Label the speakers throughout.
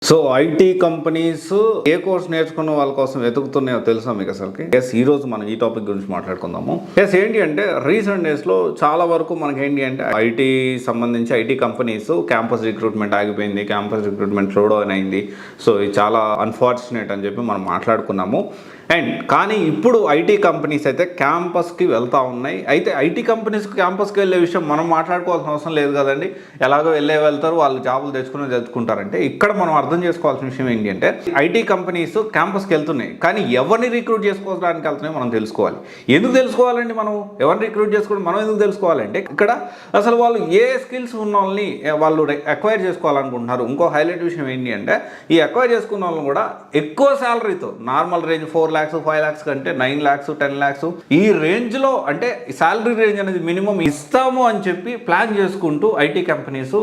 Speaker 1: So IT companies A course నేర్చుకున్న వాళ్ళ కోసం వెతుకుతున్నాయో తెలుసా మీకు అసలుకి? ఈ రోజు మనం ఈ టాపిక్ గురించి మాట్లాడుకుందాము. ఏంటి అంటే రీసెంట్ డేస్లో చాలా వరకు మనకి ఏంటి అంటే ఐటీ సంబంధించి ఐటీ కంపెనీస్ క్యాంపస్ రిక్రూట్మెంట్ ఆగిపోయింది, క్యాంపస్ రిక్రూట్మెంట్ స్లో డౌన్ అయింది. సో ఇది చాలా అన్ఫార్చునేట్ అని చెప్పి మనం మాట్లాడుకున్నాము. కానీ ఇప్పుడు ఐటీ కంపెనీస్ అయితే క్యాంపస్కి వెళ్తూ ఉన్నాయి. అయితే ఐటీ కంపెనీస్కి క్యాంపస్కి వెళ్ళే విషయం మనం మాట్లాడుకోవాల్సిన అవసరం లేదు కదండి. ఎలాగో వెళ్తారు, వాళ్ళు జాబులు తెచ్చుకుని చదువుకుంటారంటే ఇక్కడ మనం అర్థం చేసుకోవాల్సిన విషయం ఏంటి అంటే ఐటీ కంపెనీస్ క్యాంపస్కి వెళ్తున్నాయి, కానీ ఎవరిని రిక్రూట్ చేసుకోవడానికి వెళ్తున్నాయి మనం తెలుసుకోవాలి. ఎందుకు తెలుసుకోవాలండి? మనం ఎవరిని రిక్రూట్ చేసుకోవడం మనం ఎందుకు తెలుసుకోవాలంటే ఇక్కడ అసలు వాళ్ళు ఏ స్కిల్స్ ఉన్న వాళ్ళని వాళ్ళు అక్వైర్ చేసుకోవాలనుకుంటున్నారు. ఇంకో హైలైట్ విషయం ఏంటి అంటే ఈ అక్వైర్ చేసుకున్న వాళ్ళని కూడా ఎక్కువ శాలరీతో, నార్మల్ రేంజ్ 4 lakhs 5 lakhs కంటే 9 lakhs 10 lakhs ఈ రేంజ్లో అంటే శాలరీ రేంజ్ అనేది మినిమం ఇస్తాము అని చెప్పి ప్లాన్ చేసుకుంటూ ఐటీ కంపెనీస్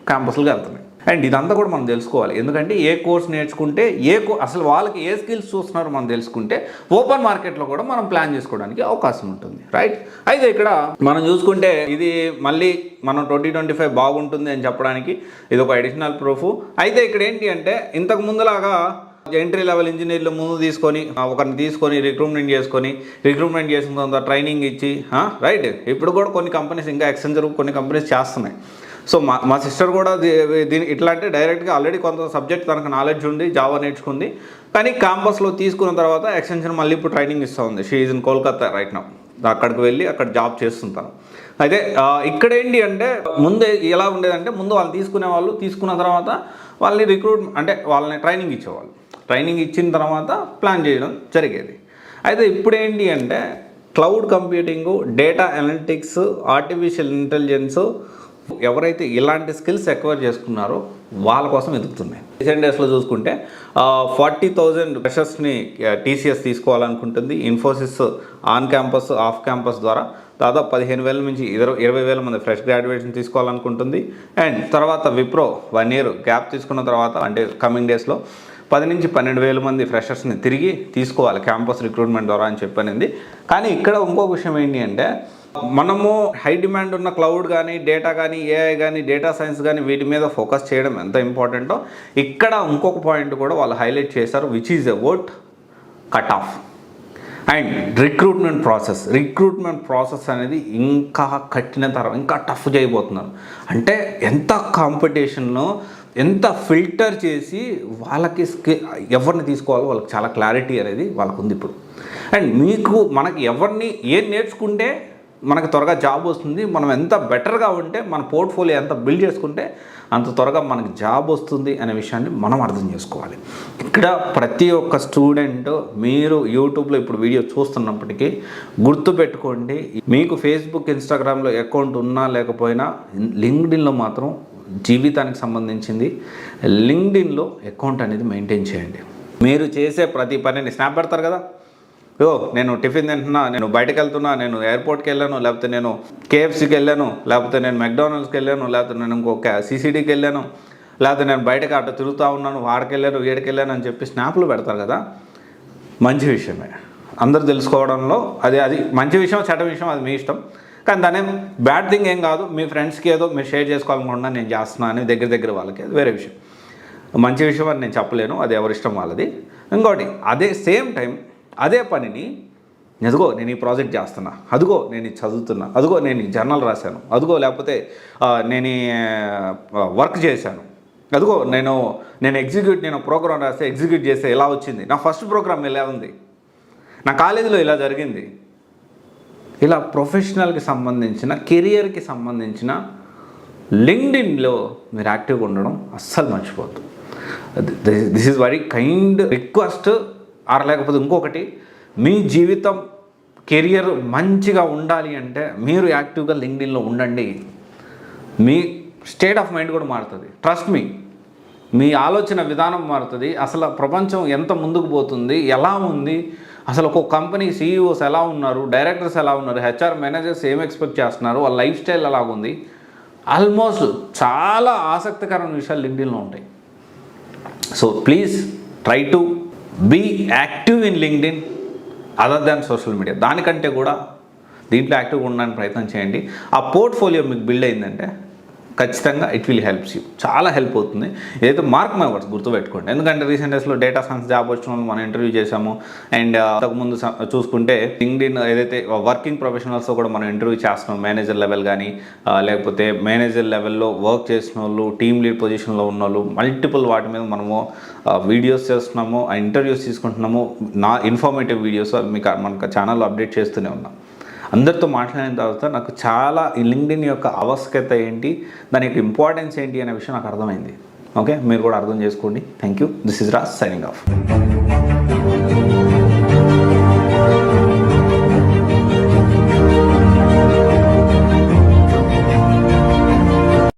Speaker 1: క్యాంపస్లకు వెళ్తున్నాయి. ఇదంతా కూడా మనం తెలుసుకోవాలి. ఎందుకంటే ఏ కోర్స్ నేర్చుకుంటే అసలు వాళ్ళకి ఏ స్కిల్స్ చూస్తున్నారో మనం తెలుసుకుంటే ఓపెన్ మార్కెట్లో కూడా మనం ప్లాన్ చేసుకోవడానికి అవకాశం ఉంటుంది, రైట్? అయితే ఇక్కడ మనం చూసుకుంటే ఇది మళ్ళీ మనం 2025 బాగుంటుంది అని చెప్పడానికి ఇది ఒక అడిషనల్ ప్రూఫ్. అయితే ఇక్కడ ఏంటి అంటే ఇంతకు ముందులాగా ఎంట్రీ లెవెల్ ఇంజనీర్లు ముందు తీసుకొని ఒకరిని తీసుకొని రిక్రూట్మెంట్ చేసిన తర్వాత ట్రైనింగ్ ఇచ్చి రైట్. ఇప్పుడు కూడా కొన్ని కంపెనీస్ ఇంకా ఎక్స్చెంజర్ కొన్ని కంపెనీస్ చేస్తున్నాయి. సో మా సిస్టర్ కూడా దీని ఇట్లా అంటే డైరెక్ట్గా ఆల్రెడీ కొంత సబ్జెక్ట్ తనకు నాలెడ్జ్ ఉంది, జావా నేర్చుకుంది, కానీ క్యాంపస్లో తీసుకున్న తర్వాత ఎక్స్టెన్షన్ మళ్ళీ ఇప్పుడు ట్రైనింగ్ ఇస్తూ ఉంది. She is in Kolkata right now. అక్కడికి వెళ్ళి అక్కడ జాబ్ చేస్తుంటాను. అయితే ఇక్కడ ఏంటి అంటే ముందే ఎలా ఉండేదంటే ముందు వాళ్ళు తీసుకున్న తర్వాత వాళ్ళని వాళ్ళని ట్రైనింగ్ ఇచ్చేవాళ్ళు. ట్రైనింగ్ ఇచ్చిన తర్వాత ప్లాన్ చేయడం జరిగేది. అయితే ఇప్పుడు ఏంటి అంటే cloud కంప్యూటింగు, data analytics, artificial intelligence ఎవరైతే ఇలాంటి స్కిల్స్ ఎక్వైర్ చేసుకున్నారో వాళ్ళ కోసం ఎదుగుతున్నాయి. రీసెంట్ డేస్లో చూసుకుంటే 40,000 ఫ్రెషర్స్ని TCS తీసుకోవాలనుకుంటుంది. Infosys on campus, off campus ద్వారా దాదాపు 15,000 నుంచి 20,000 మంది ఫ్రెష్ గ్రాడ్యుయేషన్ తీసుకోవాలనుకుంటుంది. తర్వాత విప్రో 1 year గ్యాప్ తీసుకున్న తర్వాత అంటే కమింగ్ డేస్లో 10 నుంచి 12,000 మంది ఫ్రెషర్స్ని తిరిగి తీసుకోవాలి క్యాంపస్ రిక్రూట్మెంట్ ద్వారా అని చెప్పనింది. కానీ ఇక్కడ ఇంకొక విషయం ఏంటి అంటే మనము హై డిమాండ్ ఉన్న క్లౌడ్ కానీ, డేటా కానీ, AI కానీ, డేటా సైన్స్ కానీ వీటి మీద ఫోకస్ చేయడం ఎంత ఇంపార్టెంటో ఇక్కడ ఇంకొక పాయింట్ కూడా వాళ్ళు హైలైట్ చేశారు, which is about cut off recruitment process అనేది ఇంకా కఠినతరం, ఇంకా టఫ్ చేయబోతున్నారు. అంటే ఎంత కాంపిటీషన్లో ఎంత ఫిల్టర్ చేసి వాళ్ళకి ఎవరిని తీసుకోవాలో వాళ్ళకి చాలా క్లారిటీ అనేది వాళ్ళకు ఉంది ఇప్పుడు. మనకి ఎవరిని ఏం నేర్చుకుంటే మనకు త్వరగా జాబ్ వస్తుంది, మనం ఎంత బెటర్గా ఉంటే మన పోర్ట్ఫోలియో ఎంత బిల్డ్ చేసుకుంటే అంత త్వరగా మనకి జాబ్ వస్తుంది అనే విషయాన్ని మనం అర్థం చేసుకోవాలి. ఇక్కడ ప్రతి ఒక్క స్టూడెంట్ మీరు యూట్యూబ్లో ఇప్పుడు వీడియో చూస్తున్నప్పటికీ గుర్తుపెట్టుకోండి, మీకు ఫేస్బుక్, ఇన్స్టాగ్రామ్లో అకౌంట్ ఉన్నా లేకపోయినా లింక్డ్ఇన్లో మాత్రం జీవితానికి సంబంధించింది లింక్డ్ఇన్లో అకౌంట్ అనేది మెయింటైన్ చేయండి. మీరు చేసే ప్రతి పనిని స్నాప్ పెడతారు కదా, నేను టిఫిన్ తింటున్నా, నేను బయటకు వెళ్తున్నా, నేను ఎయిర్పోర్ట్కి వెళ్ళాను, లేకపోతే నేను KFCకి వెళ్ళాను, లేకపోతే నేను మెక్డానల్డ్స్కి వెళ్ళాను, లేకపోతే నేను ఇంకొక CCDకి వెళ్ళాను, లేకపోతే నేను బయటకు అటు తిరుగుతూ ఉన్నాను, వాడికి వెళ్ళాను, వీడికి వెళ్ళాను అని చెప్పి స్నాప్లు పెడతారు కదా. మంచి విషయమే, అందరూ తెలుసుకోవడంలో అది మంచి విషయం, చెడ్డ విషయం అది మీ ఇష్టం. కానీ దాని బ్యాడ్ థింగ్ ఏం కాదు. మీ ఫ్రెండ్స్కి ఏదో మీరు షేర్ చేసుకోవాలనుకుంటున్నా నేను చేస్తున్నాను అని దగ్గర వాళ్ళకి అది వేరే విషయం. మంచి విషయం అని నేను చెప్పలేను, అది ఎవరిష్టం వాళ్ళది. ఇంకోటి అదే సేమ్ టైం అదే పనిని అదిగో నేను ఈ ప్రాజెక్ట్ చేస్తున్నా, అదిగో నేను ఇది చదువుతున్నా, అదిగో నేను ఈ జర్నల్ రాశాను, అదిగో లేకపోతే నేను వర్క్ చేశాను, అదిగో నేను ప్రోగ్రామ్ రాస్తే ఎగ్జిక్యూట్ చేస్తే ఎలా వచ్చింది, నా ఫస్ట్ ప్రోగ్రామ్ ఎలా ఉంది, నా కాలేజీలో ఇలా జరిగింది, ఇలా ప్రొఫెషనల్కి సంబంధించిన కెరియర్కి సంబంధించిన లింక్డ్ఇన్లో మీరు యాక్టివ్గా ఉండడం అస్సలు మర్చిపోద్దు. This is very kind request. లేకపోతే ఇంకొకటి, మీ జీవితం కెరియర్ మంచిగా ఉండాలి అంటే మీరు యాక్టివ్గా లింక్డ్ఇన్లో ఉండండి. మీ స్టేట్ ఆఫ్ మైండ్ కూడా మారుతుంది. ట్రస్ట్ మీ ఆలోచన విధానం మారుతుంది. అసలు ప్రపంచం ఎంత ముందుకు పోతుంది, ఎలా ఉంది, అసలు ఒక్కొక్క కంపెనీ CEOs ఎలా ఉన్నారు, డైరెక్టర్స్ ఎలా ఉన్నారు, HR మేనేజర్స్ ఏం ఎక్స్పెక్ట్ చేస్తున్నారు, వాళ్ళ లైఫ్ స్టైల్ ఎలాగుంది, ఆల్మోస్ట్ చాలా ఆసక్తికరమైన విషయాలు లింక్డ్ఇన్లో ఉంటాయి. So please try to be active in LinkedIn other than social media. దానికంటే కూడా దీంట్లో యాక్టివ్గా ఉండడానికి ప్రయత్నం చేయండి. ఆ పోర్ట్ఫోలియో మీకు బిల్డ్ అయిందంటే ఖచ్చితంగా ఇట్ విల్ హెల్ప్స్ యూ, చాలా హెల్ప్ అవుతుంది. ఏదైతే మార్క్ మై వర్డ్స్ గుర్తుపెట్టుకోండి. ఎందుకంటే రీసెంట్ డేస్లో డేటా సైన్స్ జాబ్ వచ్చిన వాళ్ళు మనం ఇంటర్వ్యూ చేసాము. అండ్ అంతకుముందు చూసుకుంటే లింక్డ్ఇన్ ఏదైతే వర్కింగ్ ప్రొఫెషనల్స్ కూడా మనం ఇంటర్వ్యూ చేస్తున్నాం. మేనేజర్ లెవెల్ కానీ లేకపోతే మేనేజర్ లెవెల్లో వర్క్ చేసిన వాళ్ళు, టీమ్ లీడ్ పొజిషన్లో ఉన్న వాళ్ళు, మల్టిపుల్ వాటి మీద మనము వీడియోస్ చేస్తున్నాము, ఇంటర్వ్యూస్ తీసుకుంటున్నాము. నా ఇన్ఫర్మేటివ్ వీడియోస్ మీకు మనకు ఛానల్లో అప్డేట్ చేస్తూనే ఉన్నాం. అందరితో మాట్లాడిన తర్వాత నాకు చాలా ఈ లింక్డ్ఇన్ యొక్క ఆవశ్యకత ఏంటి, దాని యొక్క ఇంపార్టెన్స్ ఏంటి అనే విషయం నాకు అర్థమైంది. ఓకే, మీరు కూడా అర్థం చేసుకోండి. Thank you. This is Raj signing off.